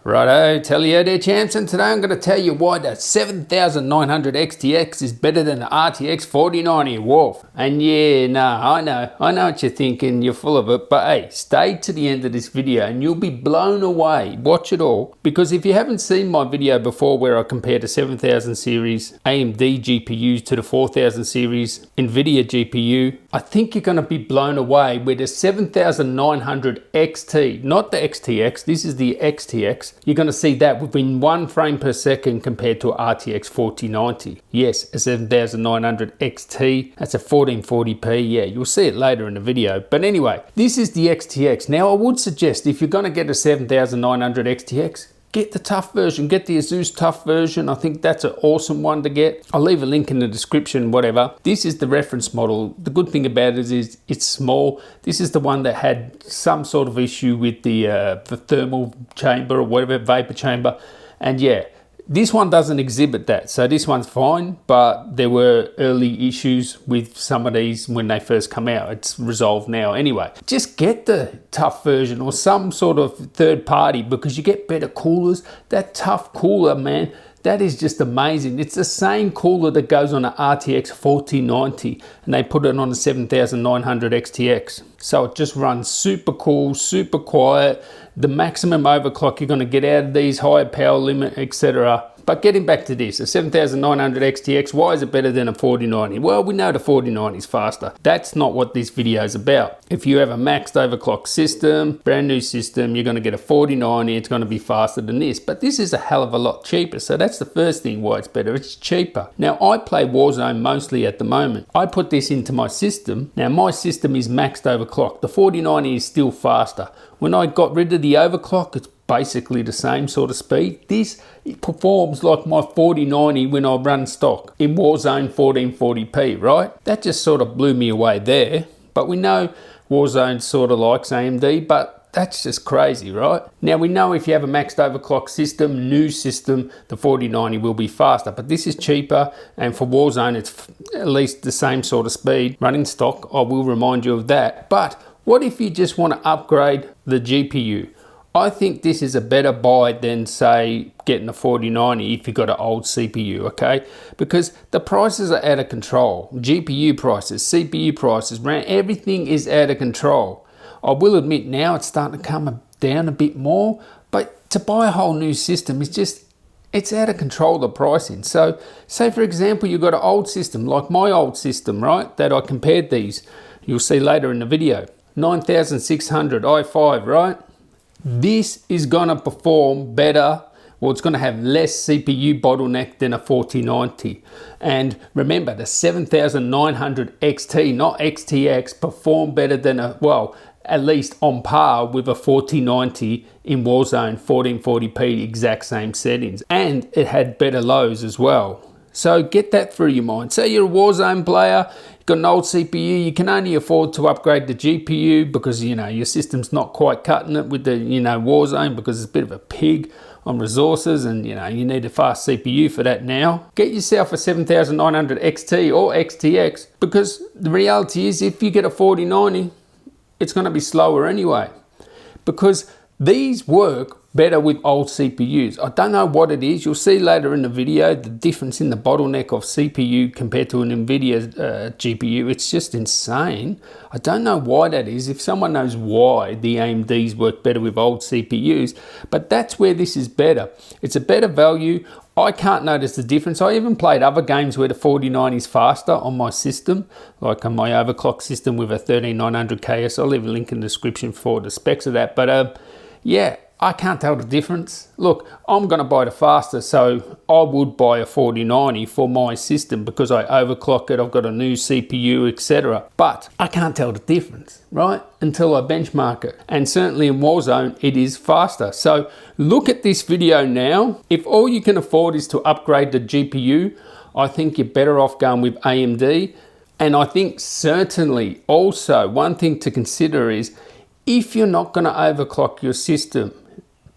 Righto, tell you there champs, and today I'm going to tell you why the 7900 XTX is better than the RTX 4090 Wolf. And yeah, I know what you're thinking, you're full of it, but hey, stay to the end of this video and you'll be blown away. Watch it all, because if you haven't seen my video before where I compare the 7000 series AMD GPUs to the 4000 series NVIDIA GPU, I think you're going to be blown away with the 7900 XT, not the XTX, this is the XTX. You're going to see that within 1 frame per second compared to RTX 4090. Yes, a 7900 XT, that's a 1440p, yeah, you'll see it later in the video. But anyway, this is the XTX. Now I would suggest if you're going to get a 7900 XTX, get the tough version, get the Asus tough version. I think that's an awesome one to get. I'll leave a link in the description, whatever. This is the reference model. The good thing about it is it's small. This is the one that had some sort of issue with the thermal chamber or whatever, vapor chamber. And yeah, this one doesn't exhibit that, so this one's fine, but there were early issues with some of these when they first come out. It's resolved now. Anyway, just get the tough version or some sort of third party because you get better coolers. That tough cooler, man, that is just amazing. It's the same cooler that goes on the RTX 4090 and they put it on the 7900 XTX. So it just runs super cool, super quiet. The maximum overclock you're going to get out of these, higher power limit, etc. But getting back to this, a 7900 XTX, why is it better than a 4090? Well, we know the 4090 is faster. That's not what this video is about. If you have a maxed overclock system, brand new system, you're going to get a 4090, it's going to be faster than this. But this is a hell of a lot cheaper. So that's the first thing why it's better. It's cheaper. Now, I play Warzone mostly at the moment. I put this into my system. Now, my system is maxed overclock. The 4090 is still faster. When I got rid of the overclock, it's basically the same sort of speed. This, it performs like my 4090 when I run stock in Warzone 1440p, right? That just sort of blew me away there. But we know Warzone sort of likes AMD, but that's just crazy, right? Now we know if you have a maxed overclock system, new system, the 4090 will be faster, but this is cheaper, and for Warzone it's at least the same sort of speed. Running stock, I will remind you of that. But what if you just want to upgrade the GPU? I think this is a better buy than, say, getting a 4090 if you've got an old CPU, okay? Because the prices are out of control. GPU prices, CPU prices, RAM, everything is out of control. I will admit now it's starting to come down a bit more, but to buy a whole new system is just, it's out of control, the pricing. So, say for example, you've got an old system, like my old system, right? That I compared these. You'll see later in the video. 9600 i5, right? This is gonna perform better, well, it's gonna have less CPU bottleneck than a 4090. And remember, the 7900 XT, not XTX, perform better than a, well, at least on par with a 4090 in Warzone 1440p, exact same settings. And it had better lows as well. So get that through your mind. Say you're a Warzone player, you've got an old CPU, you can only afford to upgrade the GPU because, you know, your system's not quite cutting it with the, you know, Warzone because it's a bit of a pig on resources and, you know, you need a fast CPU for that now. Get yourself a 7900 XT or XTX, because the reality is if you get a 4090, it's going to be slower anyway, because these work better with old CPUs. I don't know what it is. You'll see later in the video the difference in the bottleneck of CPU compared to an NVIDIA GPU. It's just insane. I don't know why that is. If someone knows why the AMDs work better with old CPUs, but that's where this is better. It's a better value. I can't notice the difference. I even played other games where the 4090 is faster on my system, like on my overclock system with a 13900KS. I'll leave a link in the description for the specs of that. But yeah, I can't tell the difference. Look, I'm going to buy the faster, so I would buy a 4090 for my system because I overclock it, I've got a new CPU, etc. But I can't tell the difference, right? Until I benchmark it. And certainly in Warzone, it is faster. So look at this video now. If all you can afford is to upgrade the GPU, I think you're better off going with AMD. And I think certainly also one thing to consider is if you're not going to overclock your system,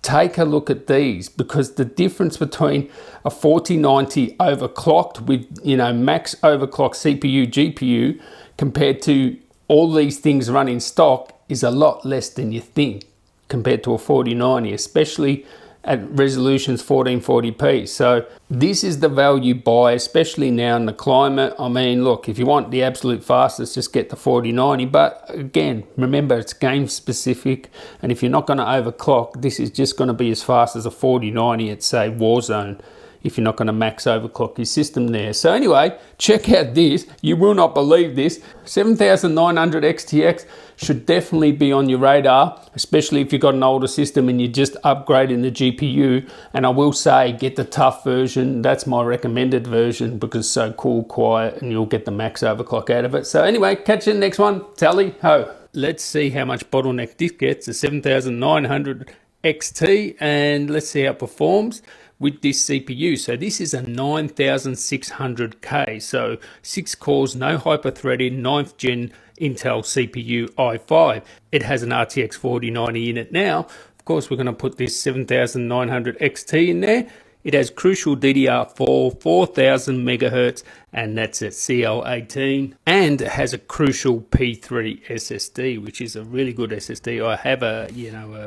take a look at these, because the difference between a 4090 overclocked with, you know, max overclock CPU, GPU compared to all these things running stock is a lot less than you think compared to a 4090, especially at resolutions 1440p. So this is the value buy, especially now in the climate. I mean, look, if you want the absolute fastest, just get the 4090. But again, remember, it's game specific. And if you're not going to overclock, this is just going to be as fast as a 4090 at, say, Warzone, if you're not going to max overclock your system there. So anyway, check out this. You will not believe this. 7900 XTX should definitely be on your radar, especially if you've got an older system and you're just upgrading the GPU. And I will say, get the tough version. That's my recommended version because it's so cool, quiet, and you'll get the max overclock out of it. So anyway, catch you in the next one. Tally ho. Let's see how much bottleneck this gets, the 7900 XT, and let's see how it performs with this CPU. So this is a 9600K, so 6 cores, no hyper-threading, 9th gen Intel CPU i5. It has an RTX 4090 in it now. Of course, we're going to put this 7900 XT in there. It has crucial DDR4, 4000 megahertz, and that's at CL18. And it has a crucial P3 SSD, which is a really good SSD. I have a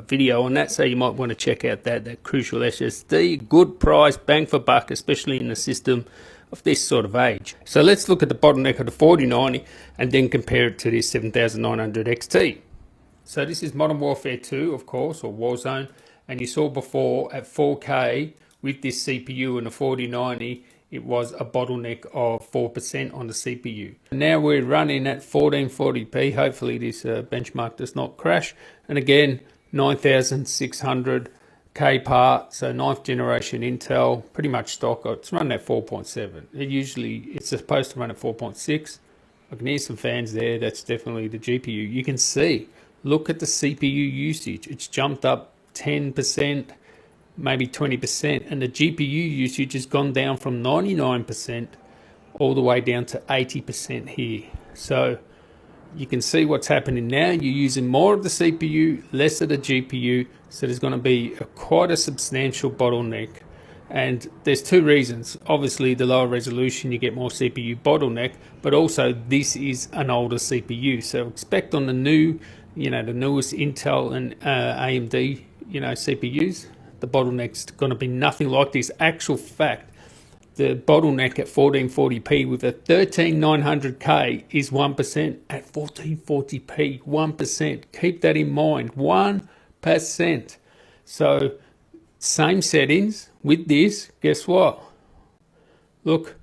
video on that, so you might want to check out that crucial SSD. Good price, bang for buck, especially in a system of this sort of age. So let's look at the bottleneck of the 4090 and then compare it to this 7900 XT. So this is Modern Warfare 2, of course, or Warzone, and you saw before at 4K with this CPU and the 4090, it was a bottleneck of 4% on the CPU. Now we're running at 1440p. Hopefully this benchmark does not crash. And again, 9600K part, so 9th generation Intel, pretty much stock. It's running at 4.7. It's supposed to run at 4.6. I can hear some fans there. That's definitely the GPU. You can see, look at the CPU usage. It's jumped up 10%. Maybe 20%, and the GPU usage has gone down from 99% all the way down to 80% here. So you can see what's happening now. You're using more of the CPU, less of the GPU, so there's going to be quite a substantial bottleneck. And there's two reasons. Obviously, the lower resolution, you get more CPU bottleneck, but also this is an older CPU. So expect on the new, the newest Intel and AMD, CPUs, the bottleneck's going to be nothing like this. Actual fact, the bottleneck at 1440p with a 13900K is 1% at 1440p, 1%. Keep that in mind, 1%. So same settings with this, guess what? Look,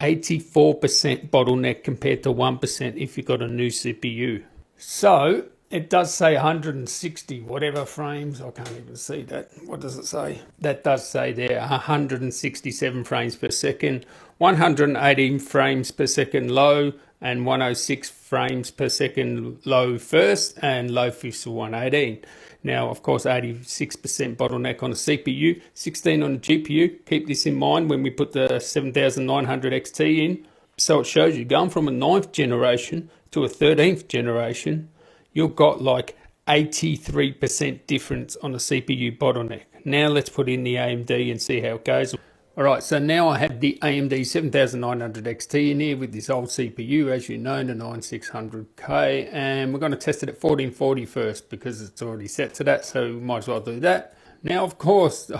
84% bottleneck compared to 1% if you've got a new CPU. So it does say 160 whatever frames. I can't even see that. What does it say? That does say there 167 frames per second, 118 frames per second low, and 106 frames per second low first, and low fifths of 118. Now, of course, 86% bottleneck on the CPU, 16 on the GPU. Keep this in mind when we put the 7900 XT in. So it shows you going from a 9th generation to a 13th generation, you've got like 83% difference on the CPU bottleneck. Now let's put in the AMD and see how it goes. All right, so now I have the AMD 7900 XT in here with this old CPU, as you know, the 9600K, and we're going to test it at 1440 first because it's already set to that, so we might as well do that. Now, of course,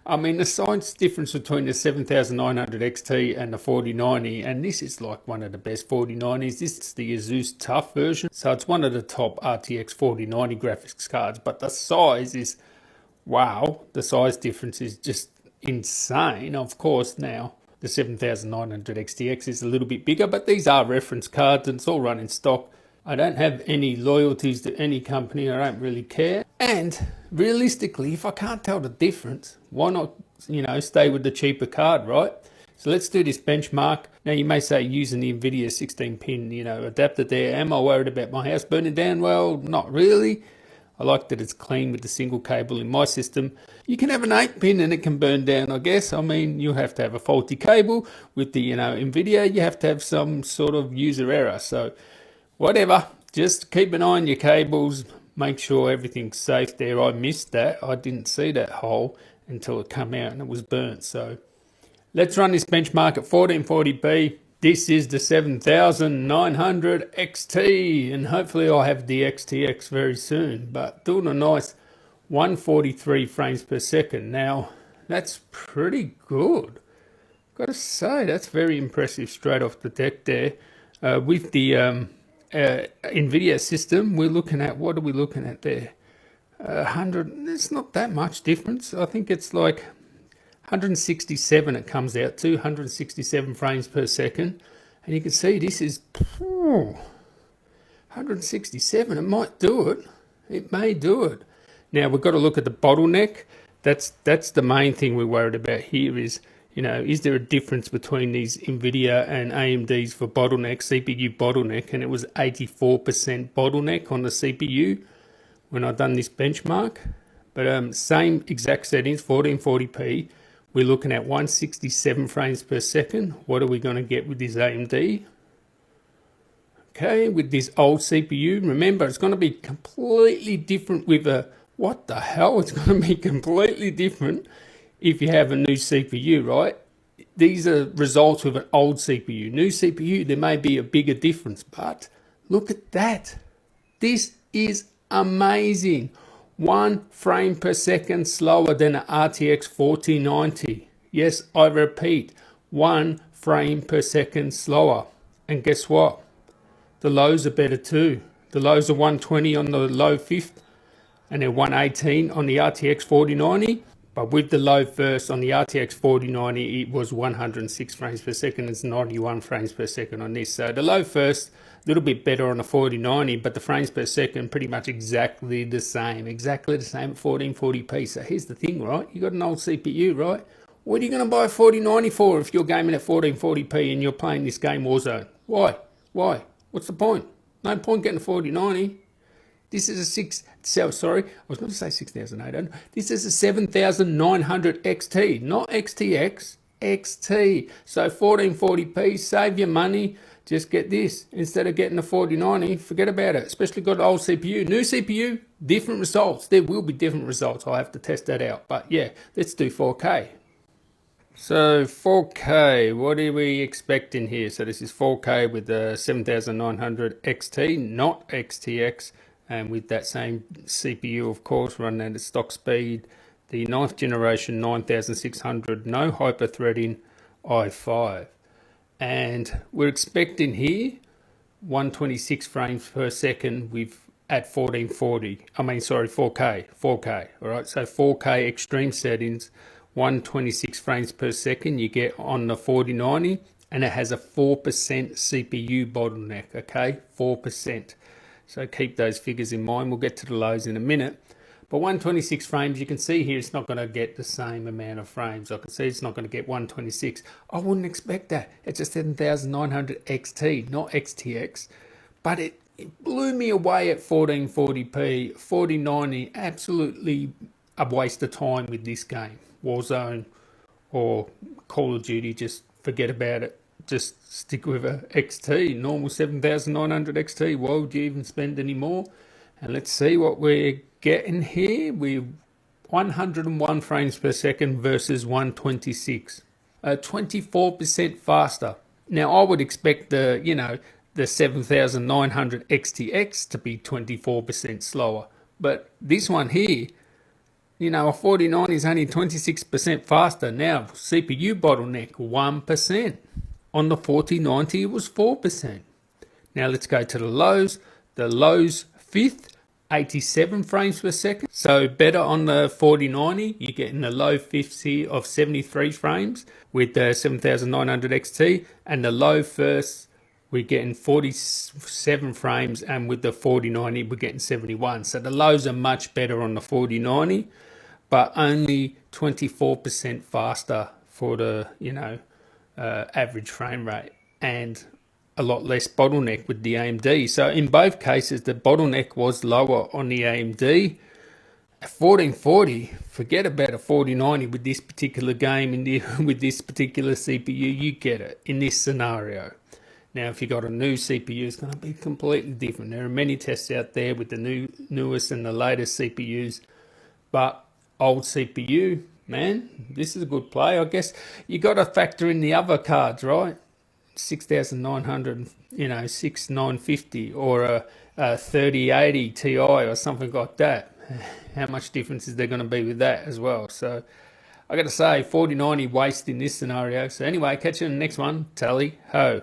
I mean, the size difference between the 7900 XT and the 4090, and this is like one of the best 4090s. This is the Asus Tough version, so it's one of the top RTX 4090 graphics cards, but the size is, wow, the size difference is just insane. Of course, now the 7900 XTX is a little bit bigger, but these are reference cards and it's all run in stock. I don't have any loyalties to any company. I don't really care. And realistically, if I can't tell the difference, why not, stay with the cheaper card, right? So let's do this benchmark. Now you may say using the NVIDIA 16-pin, adapter there. Am I worried about my house burning down? Well, not really. I like that it's clean with the single cable in my system. You can have an 8-pin and it can burn down, I guess. I mean, you have to have a faulty cable. With the, NVIDIA, you have to have some sort of user error. So whatever, just keep an eye on your cables. Make sure everything's safe there. I missed that. I didn't see that hole until it came out and it was burnt. So let's run this benchmark at 1440p. This is the 7900 XT, and hopefully I'll have the XTX very soon. But doing a nice 143 frames per second. Now, that's pretty good. Got to say, that's very impressive straight off the deck there. With the NVIDIA system, we're looking at, what are we looking at there? 100, it's not that much difference. I think it's like 167 it comes out to, 167 frames per second. And you can see this is 167. It might do it. It may do it. Now, we've got to look at the bottleneck. That's the main thing we're worried about here is, you know, is there a difference between these NVIDIA and AMDs for bottleneck, CPU bottleneck? And it was 84% bottleneck on the CPU when I done this benchmark. But same exact settings, 1440p. We're looking at 167 frames per second. What are we going to get with this AMD? Okay, with this old CPU, remember it's going to be completely different with a, what the hell? It's going to be completely different if you have a new CPU, right? These are results with an old CPU. New CPU, there may be a bigger difference, but look at that. This is amazing. 1 frame per second slower than an RTX 4090. Yes, I repeat, 1 frame per second slower. And guess what? The lows are better too. The lows are 120 on the low fifth, and they're 118 on the RTX 4090. But with the low first on the RTX 4090, it was 106 frames per second. It's 91 frames per second on this. So the low first, a little bit better on the 4090, but the frames per second pretty much exactly the same. Exactly the same at 1440p. So here's the thing, right? You got an old CPU, right? What are you going to buy a 4090 for if you're gaming at 1440p and you're playing this game Warzone? Why? Why? What's the point? No point getting a 4090. This is a I was going to say 6,800. This is a 7,900 XT, not XTX, XT. So 1440p, save your money. Just get this. Instead of getting a 4090, forget about it. Especially got an old CPU. New CPU, different results. There will be different results. I'll have to test that out. But yeah, let's do 4K. So 4K, what are we expecting here? So this is 4K with the 7900 XT, not XTX. And with that same CPU, of course, running at its stock speed, the 9th generation 9600, no hyper-threading i5. And we're expecting here 126 frames per second with at 1440. I mean, sorry, 4K. All right, so 4K extreme settings, 126 frames per second you get on the 4090, and it has a 4% CPU bottleneck. Okay, 4%. So keep those figures in mind. We'll get to the lows in a minute. But 126 frames, you can see here, it's not going to get the same amount of frames. I can see it's not going to get 126. I wouldn't expect that. It's a 7900 XT, not XTX. But it blew me away at 1440p. 4090, absolutely a waste of time with this game. Warzone or Call of Duty, just forget about it. Just stick with a XT, normal 7900 XT. Why would you even spend any more? And let's see what we're getting here. We're 101 frames per second versus 126. 24% faster. Now I would expect the 7900 XTX to be 24% slower. But this one here, a 4090 is only 26% faster. Now CPU bottleneck 1%. On the 4090, it was 4%. Now let's go to the lows. The lows fifth, 87 frames per second. So better on the 4090. You're getting the low fifths here of 73 frames with the 7900 XT. And the low first, we're getting 47 frames. And with the 4090, we're getting 71. So the lows are much better on the 4090, but only 24% faster for the, average frame rate, and a lot less bottleneck with the AMD. So in both cases, the bottleneck was lower on the AMD. At 1440, forget about a 4090 with this particular game with this particular CPU. You get it in this scenario. Now, if you got a new CPU, it's going to be completely different. There are many tests out there with the newest and the latest CPUs, but old CPU, man, this is a good play. I guess you got to factor in the other cards, right? 6900, 6950, or a 3080 Ti or something like that. how much difference is there going to be with that as well? So I got to say 4090 waste in this scenario. So anyway, catch you in the next one. Tally ho.